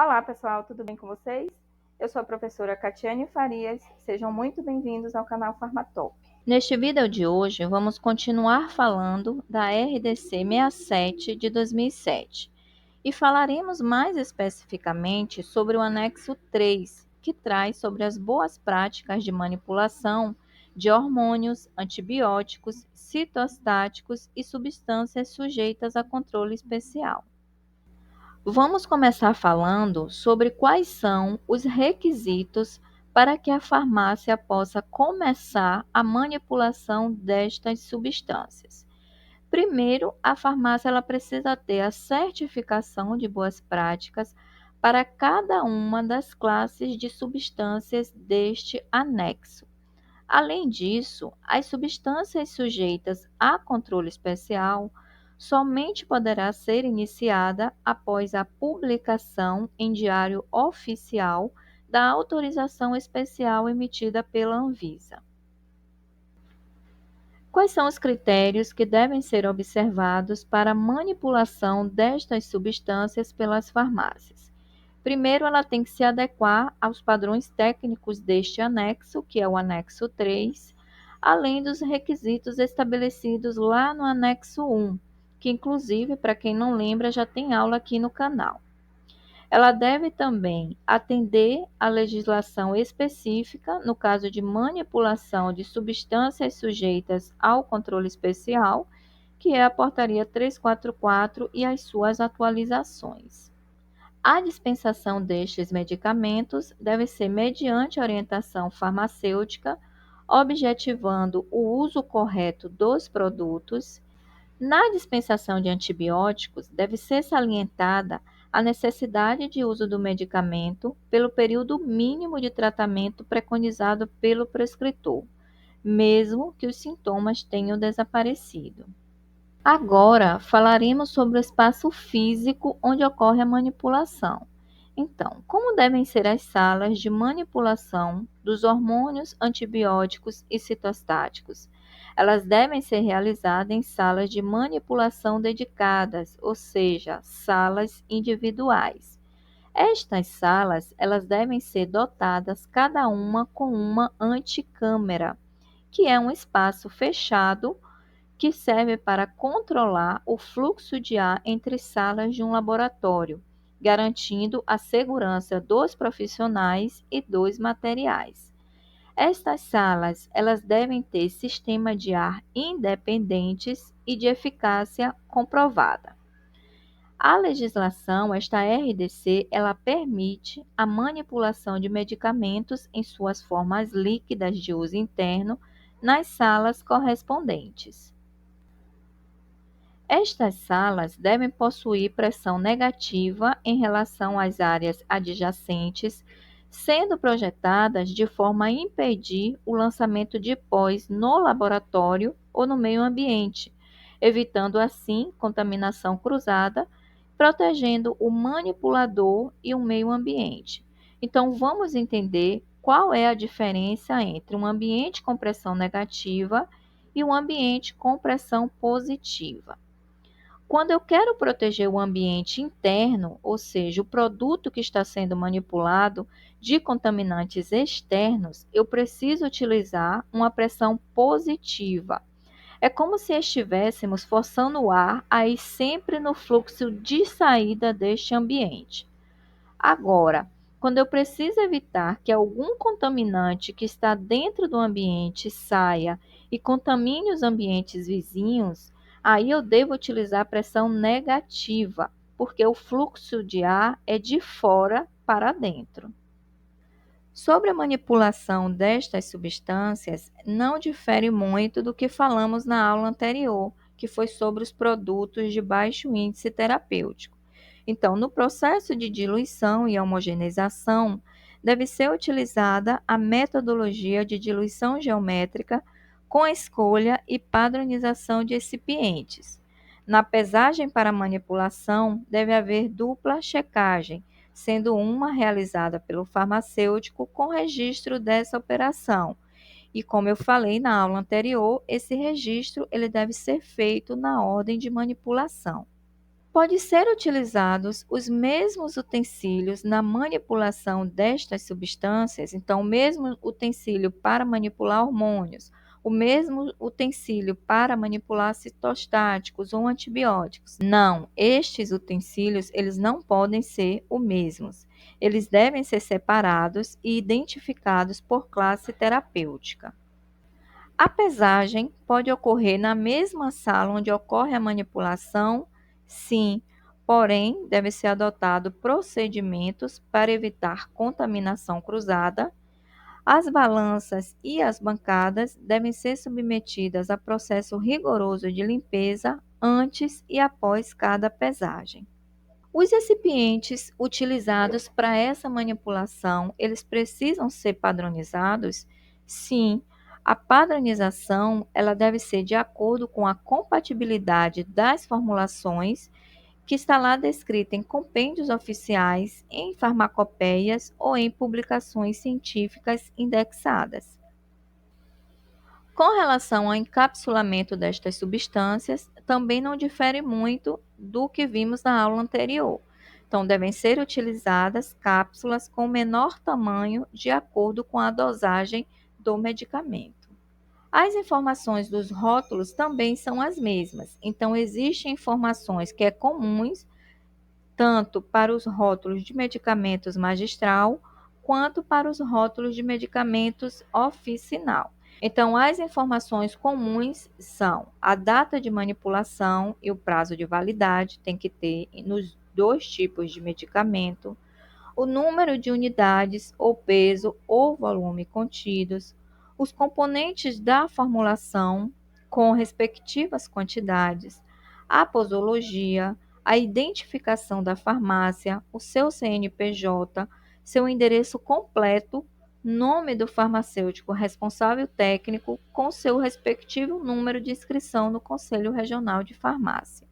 Olá, pessoal, tudo bem com vocês? Eu sou a professora Catiane Farias, sejam muito bem-vindos ao canal Farmatop. Neste vídeo de hoje, vamos continuar falando da RDC 67 de 2007 e falaremos mais especificamente sobre o anexo 3, que traz sobre as boas práticas de manipulação de hormônios, antibióticos, citostáticos e substâncias sujeitas a controle especial. Vamos começar falando sobre quais são os requisitos para que a farmácia possa começar a manipulação destas substâncias. Primeiro, a farmácia ela precisa ter a certificação de boas práticas para cada uma das classes de substâncias deste anexo. Além disso, as substâncias sujeitas a controle especial somente poderá ser iniciada após a publicação em Diário Oficial da autorização especial emitida pela Anvisa. Quais são os critérios que devem ser observados para a manipulação destas substâncias pelas farmácias? Primeiro, ela tem que se adequar aos padrões técnicos deste anexo, que é o anexo 3, além dos requisitos estabelecidos lá no anexo 1, que inclusive, para quem não lembra, já tem aula aqui no canal. Ela deve também atender à legislação específica, no caso de manipulação de substâncias sujeitas ao controle especial, que é a Portaria 344 e as suas atualizações. A dispensação destes medicamentos deve ser mediante orientação farmacêutica, objetivando o uso correto dos produtos. Na dispensação de antibióticos, deve ser salientada a necessidade de uso do medicamento pelo período mínimo de tratamento preconizado pelo prescritor, mesmo que os sintomas tenham desaparecido. Agora falaremos sobre o espaço físico onde ocorre a manipulação. Então, como devem ser as salas de manipulação dos hormônios, antibióticos e citostáticos? Elas devem ser realizadas em salas de manipulação dedicadas, ou seja, salas individuais. Estas salas, elas devem ser dotadas cada uma com uma anticâmara, que é um espaço fechado que serve para controlar o fluxo de ar entre salas de um laboratório, garantindo a segurança dos profissionais e dos materiais. Estas salas, elas devem ter sistema de ar independentes e de eficácia comprovada. A legislação, esta RDC, ela permite a manipulação de medicamentos em suas formas líquidas de uso interno nas salas correspondentes. Estas salas devem possuir pressão negativa em relação às áreas adjacentes, sendo projetadas de forma a impedir o lançamento de pós no laboratório ou no meio ambiente, evitando assim contaminação cruzada, protegendo o manipulador e o meio ambiente. Então, vamos entender qual é a diferença entre um ambiente com pressão negativa e um ambiente com pressão positiva. Quando eu quero proteger o ambiente interno, ou seja, o produto que está sendo manipulado, de contaminantes externos, eu preciso utilizar uma pressão positiva. É como se estivéssemos forçando o ar a ir sempre no fluxo de saída deste ambiente. Agora, quando eu preciso evitar que algum contaminante que está dentro do ambiente saia e contamine os ambientes vizinhos, aí eu devo utilizar pressão negativa, porque o fluxo de ar é de fora para dentro. Sobre a manipulação destas substâncias, não difere muito do que falamos na aula anterior, que foi sobre os produtos de baixo índice terapêutico. Então, no processo de diluição e homogeneização, deve ser utilizada a metodologia de diluição geométrica com a escolha e padronização de recipientes. Na pesagem para manipulação, deve haver dupla checagem, sendo uma realizada pelo farmacêutico com registro dessa operação. E como eu falei na aula anterior, esse registro ele deve ser feito na ordem de manipulação. Pode ser utilizados os mesmos utensílios na manipulação destas substâncias, então, o mesmo utensílio para manipular hormônios, o mesmo utensílio para manipular citostáticos ou antibióticos. Não, estes utensílios, eles não podem ser os mesmos. Eles devem ser separados e identificados por classe terapêutica. A pesagem pode ocorrer na mesma sala onde ocorre a manipulação? Sim, porém, deve ser adotado procedimentos para evitar contaminação cruzada. As balanças e as bancadas devem ser submetidas a processo rigoroso de limpeza antes e após cada pesagem. Os recipientes utilizados para essa manipulação, eles precisam ser padronizados? Sim, a padronização, ela deve ser de acordo com a compatibilidade das formulações que está lá descrita em compêndios oficiais, em farmacopeias ou em publicações científicas indexadas. Com relação ao encapsulamento destas substâncias, também não difere muito do que vimos na aula anterior. Então, devem ser utilizadas cápsulas com menor tamanho de acordo com a dosagem do medicamento. As informações dos rótulos também são as mesmas. Então, existem informações que é comuns tanto para os rótulos de medicamentos magistral quanto para os rótulos de medicamentos oficinal. Então, as informações comuns são a data de manipulação e o prazo de validade, tem que ter nos dois tipos de medicamento, o número de unidades ou peso ou volume contidos, os componentes da formulação com respectivas quantidades, a posologia, a identificação da farmácia, o seu CNPJ, seu endereço completo, nome do farmacêutico responsável técnico com seu respectivo número de inscrição no Conselho Regional de Farmácia.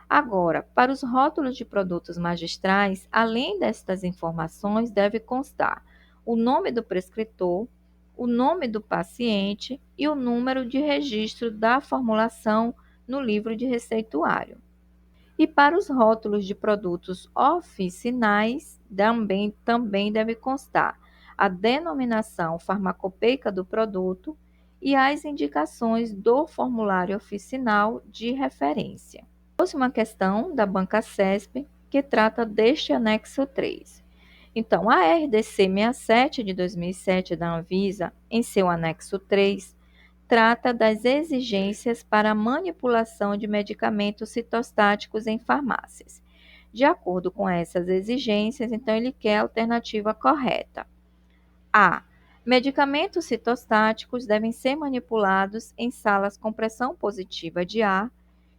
Agora, para os rótulos de produtos magistrais, além destas informações, deve constar o nome do prescritor, o nome do paciente e o número de registro da formulação no livro de receituário. E para os rótulos de produtos oficinais, também deve constar a denominação farmacopeica do produto e as indicações do formulário oficinal de referência. Próxima questão da banca CESP, que trata deste anexo 3. Então, a RDC 67 de 2007 da Anvisa, em seu anexo 3, trata das exigências para a manipulação de medicamentos citostáticos em farmácias. De acordo com essas exigências, então ele quer a alternativa correta. A. Medicamentos citostáticos devem ser manipulados em salas com pressão positiva de ar,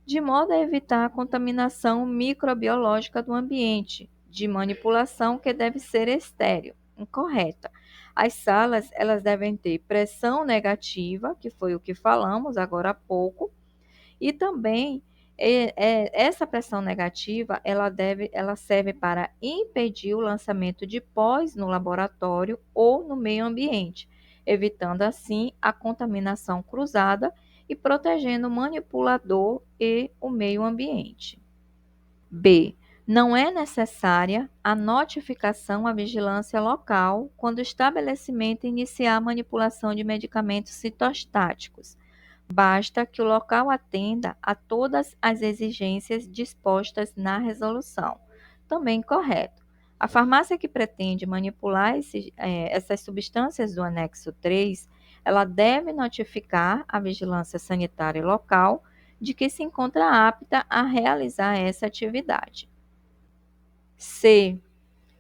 de modo a evitar a contaminação microbiológica do ambiente, de manipulação que deve ser estéril. Incorreta. As salas, elas devem ter pressão negativa, que foi o que falamos agora há pouco, e também essa pressão negativa, ela serve para impedir o lançamento de pós no laboratório ou no meio ambiente, evitando assim a contaminação cruzada e protegendo o manipulador e o meio ambiente. B. Não é necessária a notificação à vigilância local quando o estabelecimento iniciar a manipulação de medicamentos citostáticos. Basta que o local atenda a todas as exigências dispostas na resolução. Também correto. A farmácia que pretende manipular essas substâncias do anexo 3, ela deve notificar a vigilância sanitária local de que se encontra apta a realizar essa atividade. C.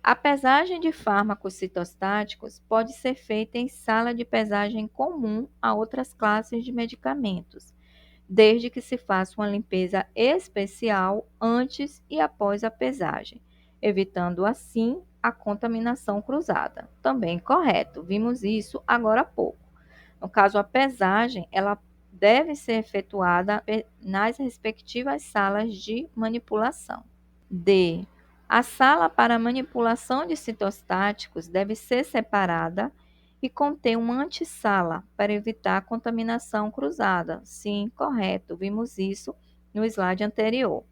A pesagem de fármacos citostáticos pode ser feita em sala de pesagem comum a outras classes de medicamentos, desde que se faça uma limpeza especial antes e após a pesagem, evitando assim a contaminação cruzada. Também correto, vimos isso agora há pouco. No caso, a pesagem, ela deve ser efetuada nas respectivas salas de manipulação. D. A sala para manipulação de citostáticos deve ser separada e conter uma antessala para evitar contaminação cruzada. Sim, correto, vimos isso no slide anterior.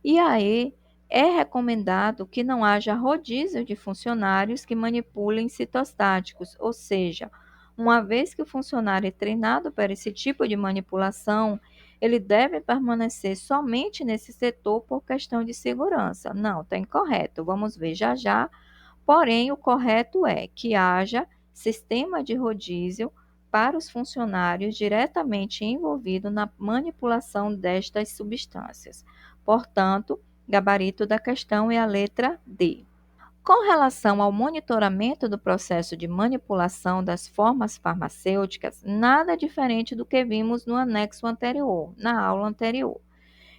E aí, é recomendado que não haja rodízio de funcionários que manipulem citostáticos, ou seja, uma vez que o funcionário é treinado para esse tipo de manipulação, ele deve permanecer somente nesse setor por questão de segurança. Não, está incorreto. Vamos ver já já. Porém, o correto é que haja sistema de rodízio para os funcionários diretamente envolvidos na manipulação destas substâncias. Portanto, gabarito da questão é a letra D. Com relação ao monitoramento do processo de manipulação das formas farmacêuticas, nada diferente do que vimos no anexo anterior, na aula anterior.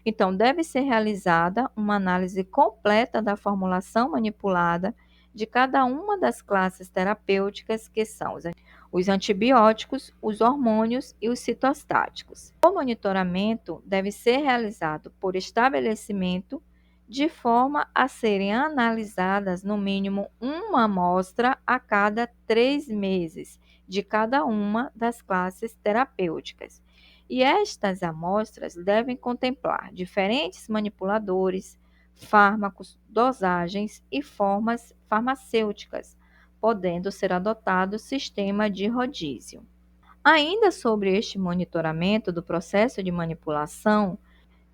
Então, deve ser realizada uma análise completa da formulação manipulada de cada uma das classes terapêuticas, que são os antibióticos, os hormônios e os citostáticos. O monitoramento deve ser realizado por estabelecimento, de forma a serem analisadas no mínimo uma amostra a cada 3 meses de cada uma das classes terapêuticas. E estas amostras devem contemplar diferentes manipuladores, fármacos, dosagens e formas farmacêuticas, podendo ser adotado sistema de rodízio. Ainda sobre este monitoramento do processo de manipulação,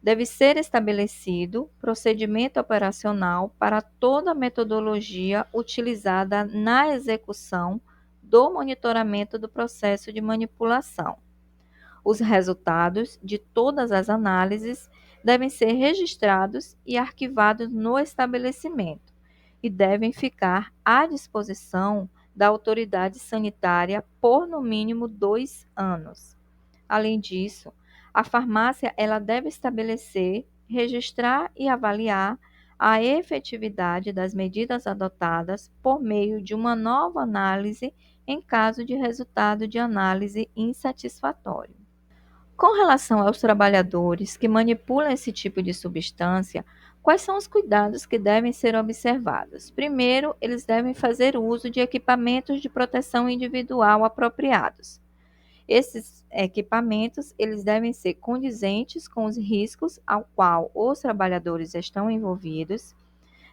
deve ser estabelecido procedimento operacional para toda a metodologia utilizada na execução do monitoramento do processo de manipulação. Os resultados de todas as análises devem ser registrados e arquivados no estabelecimento e devem ficar à disposição da autoridade sanitária por no mínimo 2 anos. Além disso, a farmácia ela deve estabelecer, registrar e avaliar a efetividade das medidas adotadas por meio de uma nova análise em caso de resultado de análise insatisfatório. Com relação aos trabalhadores que manipulam esse tipo de substância, quais são os cuidados que devem ser observados? Primeiro, eles devem fazer uso de equipamentos de proteção individual apropriados. Esses equipamentos, eles devem ser condizentes com os riscos ao qual os trabalhadores estão envolvidos.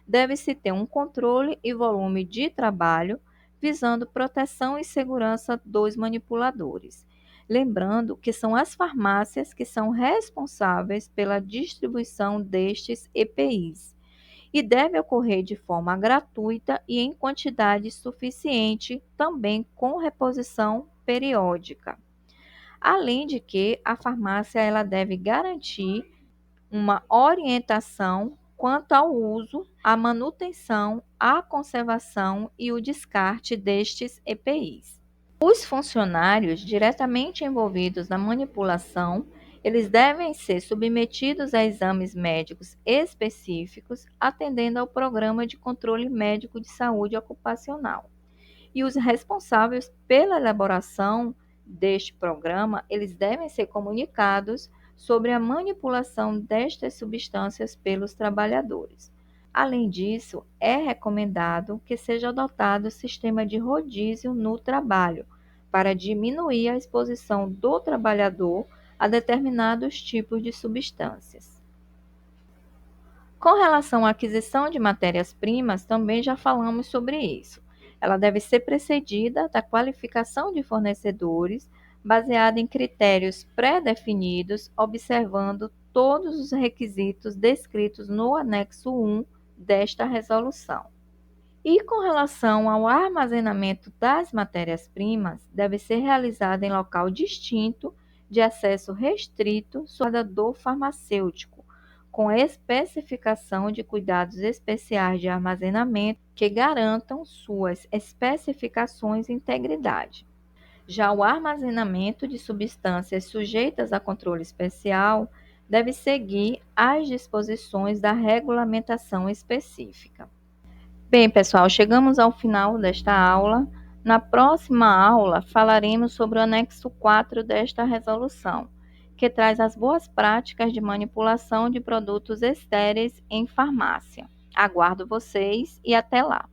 Deve-se ter um controle e volume de trabalho visando proteção e segurança dos manipuladores. Lembrando que são as farmácias que são responsáveis pela distribuição destes EPIs e deve ocorrer de forma gratuita e em quantidade suficiente, também com reposição periódica. Além de que a farmácia ela deve garantir uma orientação quanto ao uso, à manutenção, à conservação e o descarte destes EPIs. Os funcionários diretamente envolvidos na manipulação, eles devem ser submetidos a exames médicos específicos, atendendo ao Programa de Controle Médico de Saúde Ocupacional. E os responsáveis pela elaboração deste programa, eles devem ser comunicados sobre a manipulação destas substâncias pelos trabalhadores. Além disso, é recomendado que seja adotado o sistema de rodízio no trabalho, para diminuir a exposição do trabalhador a determinados tipos de substâncias. Com relação à aquisição de matérias-primas, também já falamos sobre isso. Ela deve ser precedida da qualificação de fornecedores, baseada em critérios pré-definidos, observando todos os requisitos descritos no anexo 1 desta resolução. E com relação ao armazenamento das matérias-primas, deve ser realizado em local distinto, de acesso restrito, do farmacêutico, com especificação de cuidados especiais de armazenamento que garantam suas especificações e integridade. Já o armazenamento de substâncias sujeitas a controle especial deve seguir as disposições da regulamentação específica. Bem, pessoal, chegamos ao final desta aula. Na próxima aula, falaremos sobre o anexo 4 desta resolução, que traz as boas práticas de manipulação de produtos estéreis em farmácia. Aguardo vocês e até lá!